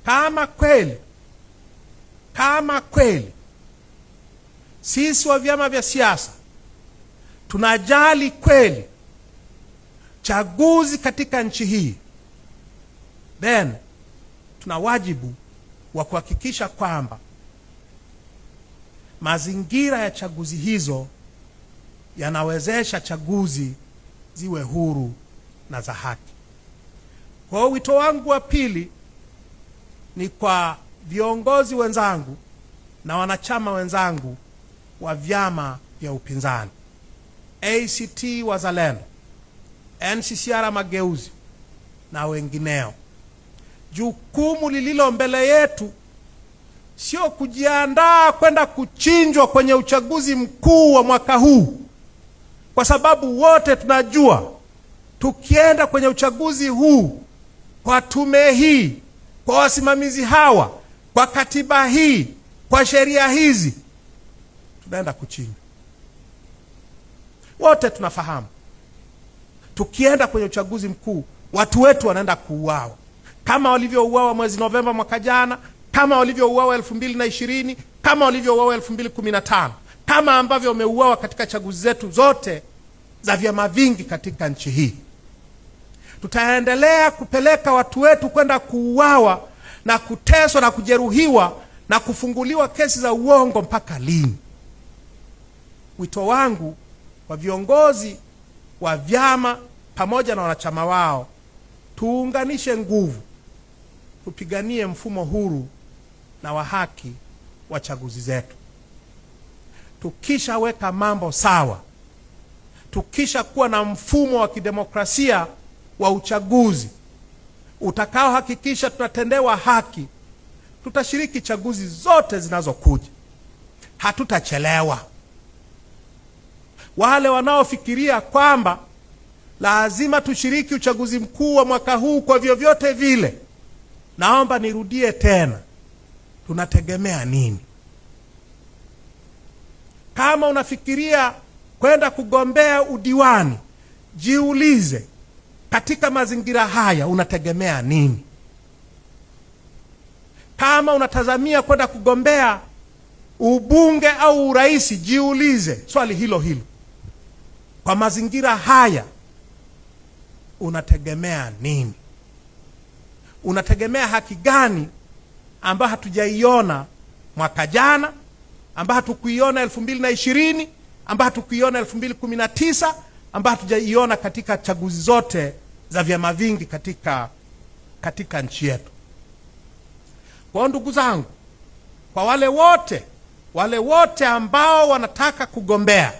kama kweli sisi wa vyama vya siasa tunajali kweli chaguzi katika nchi hii, then tuna wajibu wa kuhakikisha kwamba mazingira ya chaguzi hizo yanawezesha chaguzi ziwe huru na za haki. Kwa hiyo wito wangu wa pili ni kwa viongozi wenzangu na wanachama wenzangu wa vyama vya upinzani, ACT Wazalendo, NCCR Mageuzi na wengineo. Jukumu lililo mbele yetu sio kujiandaa kwenda kuchinjwa kwenye uchaguzi mkuu wa mwaka huu, kwa sababu wote tunajua tukienda kwenye uchaguzi huu kwa tume hii, kwa wasimamizi hawa, kwa katiba hii, kwa sheria hizi, tunaenda kuchinjwa. Wote tunafahamu tukienda kwenye uchaguzi mkuu watu wetu wanaenda kuuawa, kama walivyouawa mwezi Novemba mwaka jana, kama walivyouawa 2020, kama walivyouawa 2015, kama ambavyo wameuawa katika chaguzi zetu zote za vyama vingi katika nchi hii. Tutaendelea kupeleka watu wetu kwenda kuuawa na kuteswa na kujeruhiwa na kufunguliwa kesi za uongo mpaka lini? Wito wangu kwa viongozi wa vyama pamoja na wanachama wao, tuunganishe nguvu, tupiganie mfumo huru na wa haki wa chaguzi zetu. Tukishaweka mambo sawa, tukisha kuwa na mfumo wa kidemokrasia wa uchaguzi utakao hakikisha tunatendewa haki, tutashiriki chaguzi zote zinazokuja, hatutachelewa. Wale wanaofikiria kwamba lazima tushiriki uchaguzi mkuu wa mwaka huu kwa vyovyote vile, naomba nirudie tena, tunategemea nini? Kama unafikiria kwenda kugombea udiwani, jiulize, katika mazingira haya unategemea nini? Kama unatazamia kwenda kugombea ubunge au urais, jiulize swali hilo hilo, kwa mazingira haya unategemea nini? Unategemea haki gani ambayo hatujaiona mwaka jana, ambayo hatukuiona 2020, ambayo hatukuiona 2019, ambayo hatujaiona katika chaguzi zote za vyama vingi katika nchi yetu? Kwa ndugu zangu, kwa wale wote ambao wanataka kugombea,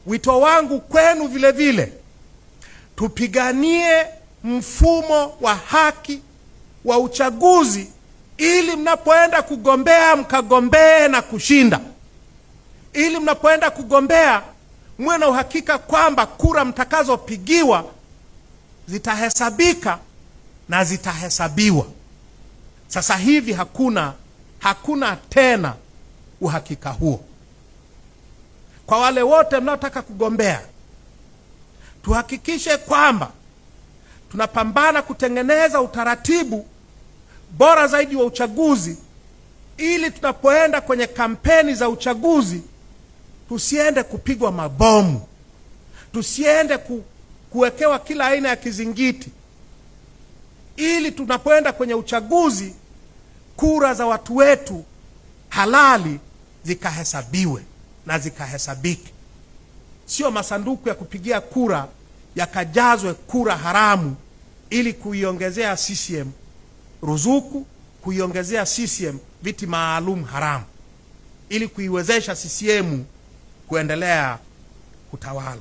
wito wangu kwenu vile vile, tupiganie mfumo wa haki wa uchaguzi, ili mnapoenda kugombea mkagombee na kushinda, ili mnapoenda kugombea mwe na uhakika kwamba kura mtakazopigiwa zitahesabika na zitahesabiwa. Sasa hivi hakuna tena uhakika huo. Kwa wale wote mnaotaka kugombea, tuhakikishe kwamba tunapambana kutengeneza utaratibu bora zaidi wa uchaguzi, ili tunapoenda kwenye kampeni za uchaguzi tusiende kupigwa mabomu, tusiende kuwekewa kila aina ya kizingiti, ili tunapoenda kwenye uchaguzi kura za watu wetu halali zikahesabiwe na zikahesabike. Sio masanduku ya kupigia kura yakajazwe kura haramu ili kuiongezea CCM ruzuku, kuiongezea CCM viti maalum haramu, ili kuiwezesha CCM kuendelea kutawala.